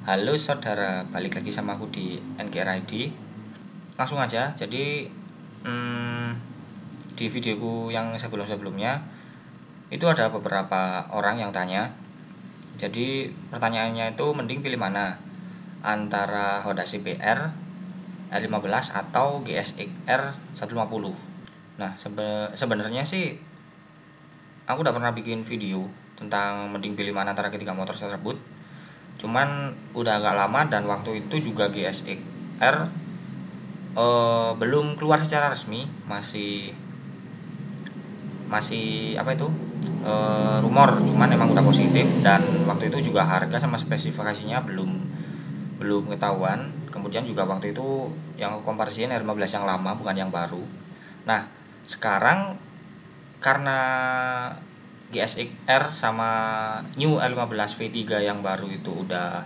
Halo saudara, balik lagi sama aku di NGR ID. Langsung aja, jadi di videoku yang sebelum-sebelumnya itu ada beberapa orang yang tanya. Jadi pertanyaannya itu mending pilih mana, antara Honda CBR R15 atau GSX R 150. Nah sebenarnya sih aku udah pernah bikin video tentang mending pilih mana antara ketiga motor tersebut. Cuman udah agak lama dan waktu itu juga GSX R belum keluar secara resmi, masih apa itu, rumor, cuman emang udah positif. Dan waktu itu juga harga sama spesifikasinya belum ketahuan. Kemudian juga waktu itu yang komparasiin R15 yang lama, bukan yang baru. Nah sekarang karena GSX R sama New R15 V3 yang baru itu udah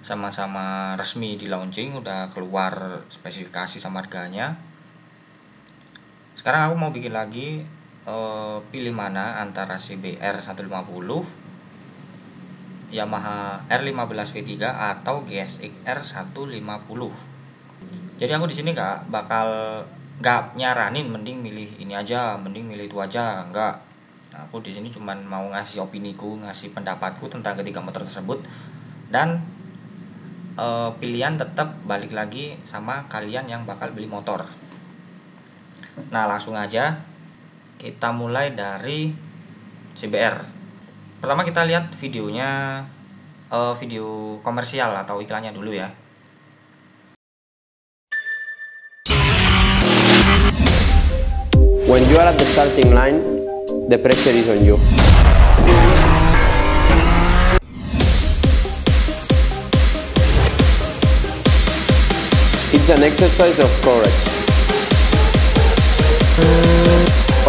sama-sama resmi di launching, udah keluar spesifikasi sama harganya. Sekarang aku mau bikin lagi, pilih mana antara CBR 150, Yamaha R15 V3 atau GSX R 150. Jadi aku di sini nggak nyaranin mending milih ini aja, mending milih itu aja, enggak. Nah, aku di sini cuman mau ngasih opiniku, ngasih pendapatku tentang ketiga motor tersebut. Dan pilihan tetap balik lagi sama kalian yang bakal beli motor. Nah langsung aja kita mulai dari CBR. Pertama kita lihat videonya, video komersial atau iklannya dulu ya. When you are at the starting line, the pressure is on you. It's an exercise of courage.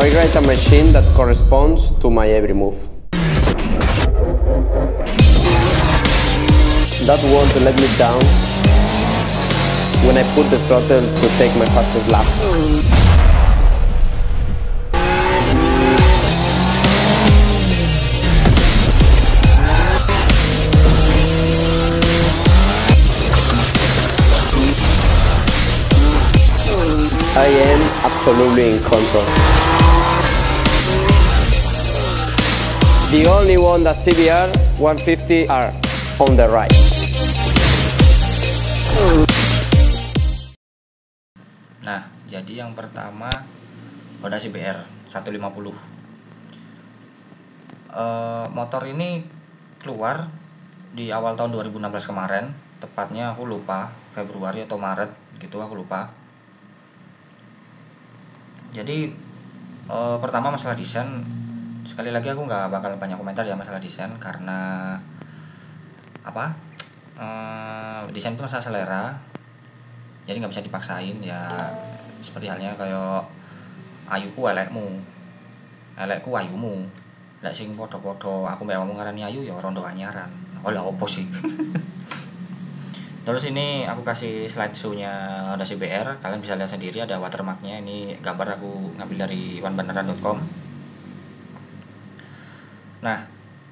I write a machine that corresponds to my every move. That won't let me down when I put the throttle to take my fastest lap. I am absolutely in control. The only one that CBR 150 are on the right. Nah, jadi yang pertama Honda CBR 150. Motor ini keluar di awal tahun 2016 kemarin, tepatnya aku lupa Februari atau Maret gitu, aku lupa. Jadi pertama masalah desain, sekali lagi aku nggak bakal banyak komentar ya masalah desain, karena apa, desain itu masalah selera, jadi nggak bisa dipaksain ya. Seperti halnya kayak ayuku elekmu, elekku ayumu, lek sing podo-podo aku mbek ngomong ngarani ayu ya rondo anyaran. Oh lah opo sih. Terus ini aku kasih slideshow-nya Honda CBR, kalian bisa lihat sendiri, ada watermarknya. Ini gambar aku ngambil dari iwanbeneran.com. Nah,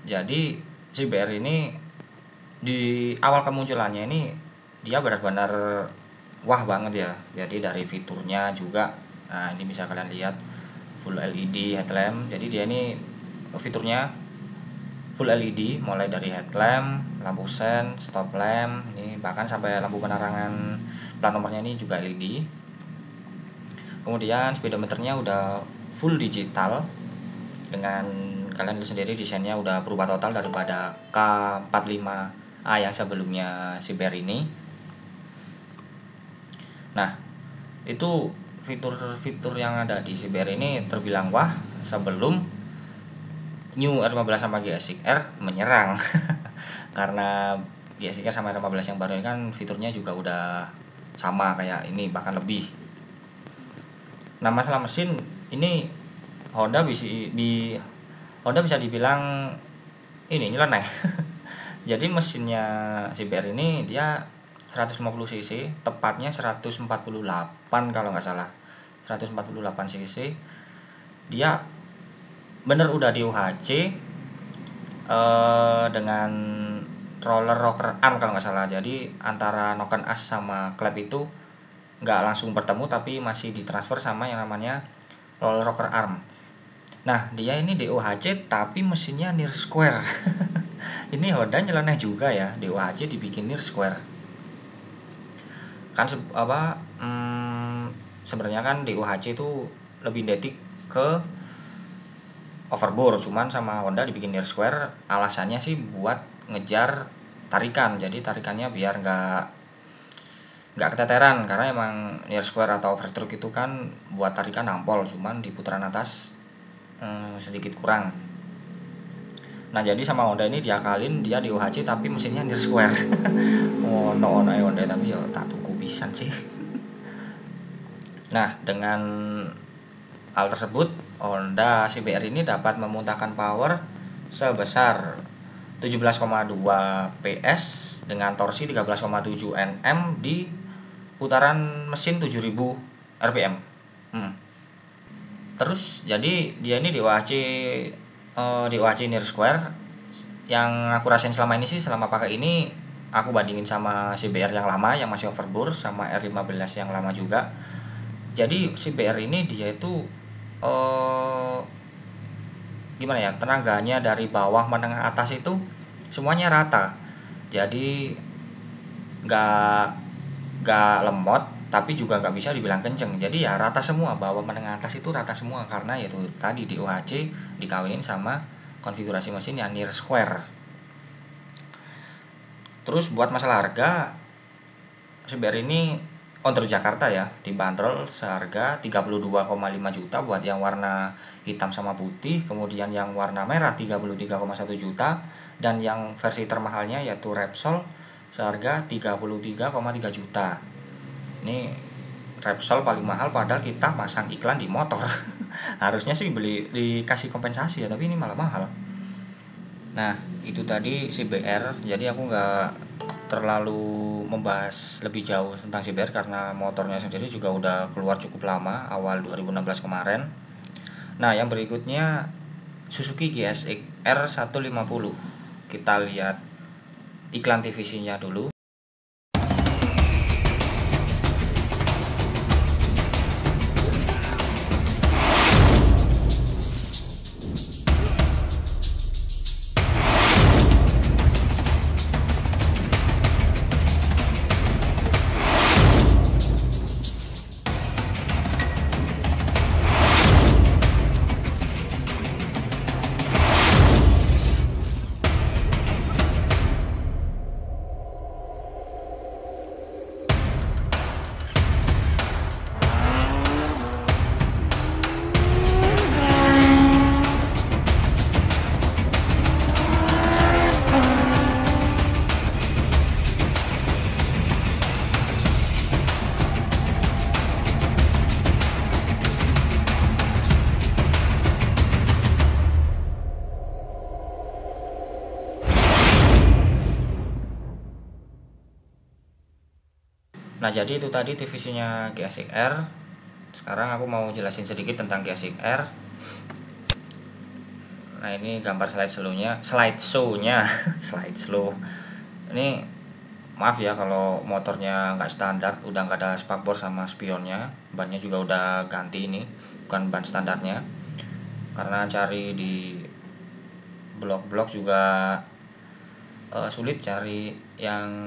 jadi CBR ini di awal kemunculannya ini dia benar-benar wah banget ya. Jadi dari fiturnya juga, nah ini bisa kalian lihat full LED headlamp. Jadi dia ini fiturnya full LED, mulai dari headlamp, lampu sen, stop lamp, ini bahkan sampai lampu penerangan plat nomornya ini juga LED. Kemudian speedometernya udah full digital, dengan kalian lihat sendiri desainnya udah berubah total daripada K45A yang sebelumnya CBR ini. Nah, itu fitur-fitur yang ada di CBR ini terbilang wah sebelum New R15 sama GSX R menyerang. Karena GSX R sama R15 yang baru ini kan fiturnya juga udah sama kayak ini, bahkan lebih. Nah, masalah mesin ini Honda bisa dibilang ini nyeleneh. Jadi mesinnya CBR ini dia 150 cc, tepatnya 148 kalau nggak salah, 148 cc. Dia bener udah di UHC dengan roller rocker arm kalau nggak salah. Jadi antara noken as sama klep itu nggak langsung bertemu, tapi masih ditransfer sama yang namanya roller rocker arm. Nah, dia ini DOHC tapi mesinnya near square. Ini Honda nyeleneh juga ya, DOHC dibikin near square. Kan sebenarnya kan DOHC itu lebih identik ke overbore, cuman sama Honda dibikin near square, alasannya sih buat ngejar tarikan. Jadi tarikannya biar nggak keteteran, karena emang near square atau overstroke itu kan buat tarikan nampol, cuman di putaran atas sedikit kurang. Nah, jadi sama Honda ini diakalin, dia di UHC tapi mesinnya near square. Ono Honda tapi ya tak tuku pisan sih. Nah, dengan hal tersebut Honda CBR ini dapat memuntahkan power sebesar 17,2 PS dengan torsi 13,7 Nm di putaran mesin 7000 rpm. Terus jadi dia ini di UHC near square. Yang aku rasain selama ini sih, selama pakai ini aku bandingin sama CBR yang lama yang masih overbore, sama R15 yang lama juga. Jadi CBR ini dia itu gimana ya, tenaganya dari bawah menengah atas itu semuanya rata. Jadi nggak lemot, tapi juga nggak bisa dibilang kenceng. Jadi ya rata semua, bawah menengah atas itu rata semua, karena yaitu tadi di UHC dikawinin sama konfigurasi mesin yang near square. Terus buat masalah harga, CBR ini untuk Jakarta ya dibanderol seharga 32,5 juta buat yang warna hitam sama putih, kemudian yang warna merah 33,1 juta, dan yang versi termahalnya yaitu Repsol seharga 33,3 juta. Ini Repsol paling mahal padahal kita masang iklan di motor. Harusnya sih dikasih kompensasi ya, tapi ini malah mahal. Nah, itu tadi CBR. Jadi aku nggak terlalu membahas lebih jauh tentang CBR karena motornya sendiri juga udah keluar cukup lama, awal 2016 kemarin. Nah, yang berikutnya Suzuki GSX R150. Kita lihat iklan TVC-nya dulu. Nah, jadi itu tadi TVC-nya GSX R. Sekarang aku mau jelasin sedikit tentang GSX R. Nah, ini gambar slide show-nya. Slide slow. Ini maaf ya kalau motornya nggak standar, udah nggak ada spakbor sama spionnya. Bannya juga udah ganti, ini bukan ban standarnya. Karena cari di blog-blog juga sulit cari yang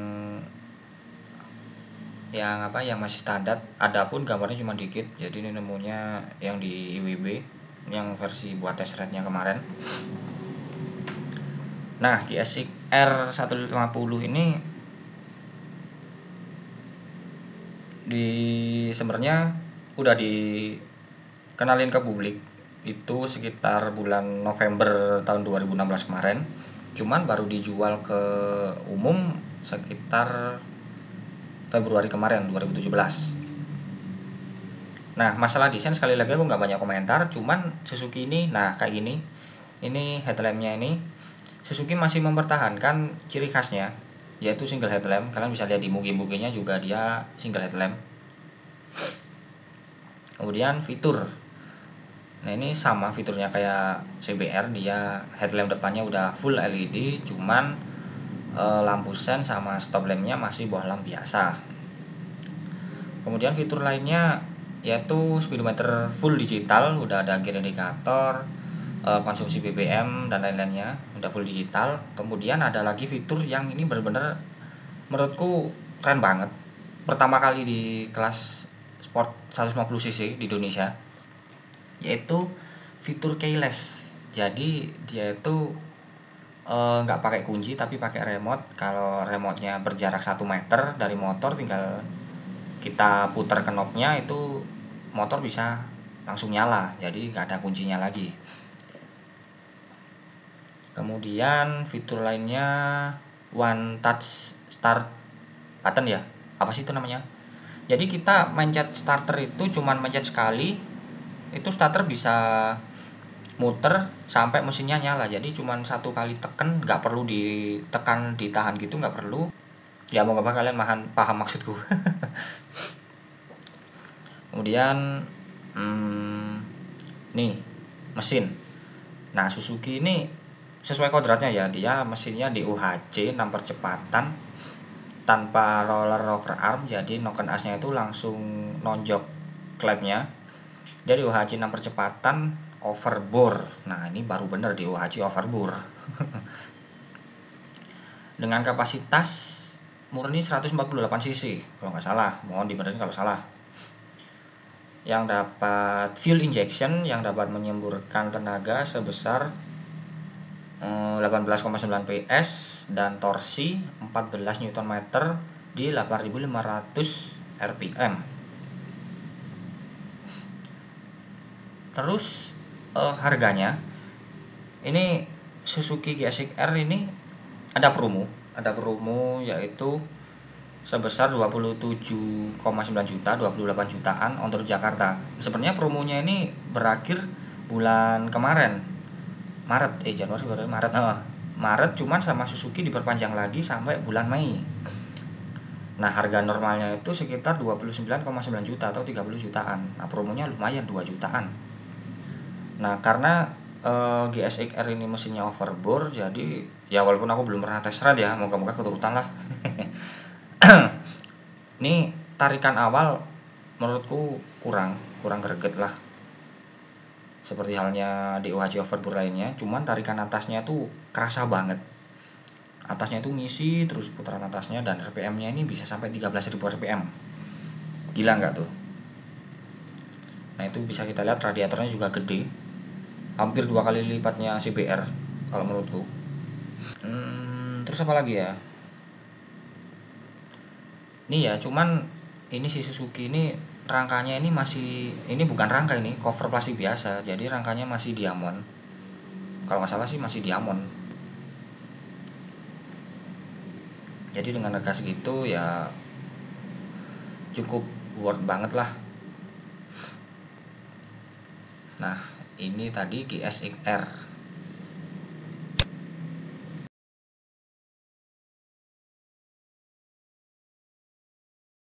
masih standar. Adapun gambarnya cuma dikit, jadi ini nemunya yang di IWB yang versi buat test ride-nya kemarin. Nah, GSX R150 ini sebenarnya udah dikenalin ke publik itu sekitar bulan November tahun 2016 kemarin. Cuman baru dijual ke umum sekitar Februari kemarin 2017. Nah, masalah desain sekali lagi aku nggak banyak komentar, cuman Suzuki ini, nah kayak gini, ini headlampnya ini Suzuki masih mempertahankan ciri khasnya, yaitu single headlamp. Kalian bisa lihat di mugi-muginya juga dia single headlamp. Kemudian fitur, nah ini sama fiturnya kayak CBR, dia headlamp depannya udah full LED, cuman lampu sen sama stop lampnya masih bohlam biasa. Kemudian fitur lainnya yaitu speedometer full digital, udah ada gear indikator, konsumsi BBM dan lain-lainnya udah full digital. Kemudian ada lagi fitur yang ini bener-bener menurutku keren banget, pertama kali di kelas sport 150 cc di Indonesia, yaitu fitur keyless. Jadi dia itu nggak pakai kunci tapi pakai remote. Kalau remote-nya berjarak 1 meter dari motor, tinggal kita putar knobnya, itu motor bisa langsung nyala, jadi nggak ada kuncinya lagi. Kemudian fitur lainnya one touch start button ya, apa sih itu namanya. Jadi kita mencet starter itu cuman mencet sekali, itu starter bisa muter sampai mesinnya nyala. Jadi cuman satu kali tekan, nggak perlu ditekan ditahan gitu, nggak perlu. Ya moga-moga kalian paham maksudku. Kemudian nih mesin. Nah Suzuki ini sesuai kodratnya ya, dia mesinnya DOHC 6 percepatan tanpa roller rocker arm, jadi noken asnya itu langsung nonjok klepnya. Dia DOHC 6 percepatan overbore. Nah ini baru bener DOHC overbore. Dengan kapasitas murni 148 cc kalau nggak salah, mohon dibenerin kalau salah. Yang dapat fuel injection yang dapat menyemburkan tenaga sebesar 18,9 PS dan torsi 14 Nm di 8.500 rpm. Terus harganya ini Suzuki GSX-R ini ada promo yaitu sebesar 27,9 juta, 28 jutaan untuk Jakarta. Sebenarnya promonya ini berakhir bulan kemarin, Maret, cuman sama Suzuki diperpanjang lagi sampai bulan Mei. Nah harga normalnya itu sekitar 29,9 juta atau 30 jutaan. Nah promonya lumayan 2 jutaan. Nah karena GSX-R ini mesinnya overbore, jadi ya walaupun aku belum pernah test ride ya, moga-moga keturutan lah. Ini tarikan awal menurutku kurang greget lah, seperti halnya DOHC overbore lainnya. Cuman tarikan atasnya tuh kerasa banget, atasnya tuh ngisi terus putaran atasnya, dan RPM nya ini bisa sampai 13.000 RPM. Gila nggak tuh? Nah itu bisa kita lihat radiatornya juga gede, hampir 2 kali lipatnya CBR kalau menurutku. Terus apa lagi ya? Ini ya, cuman ini si Suzuki ini rangkanya ini masih, ini bukan rangka, ini cover plastik biasa, jadi rangkanya masih diamond. Kalau nggak salah sih masih diamond. Jadi dengan harga segitu ya cukup worth banget lah. Nah ini tadi GSX-R.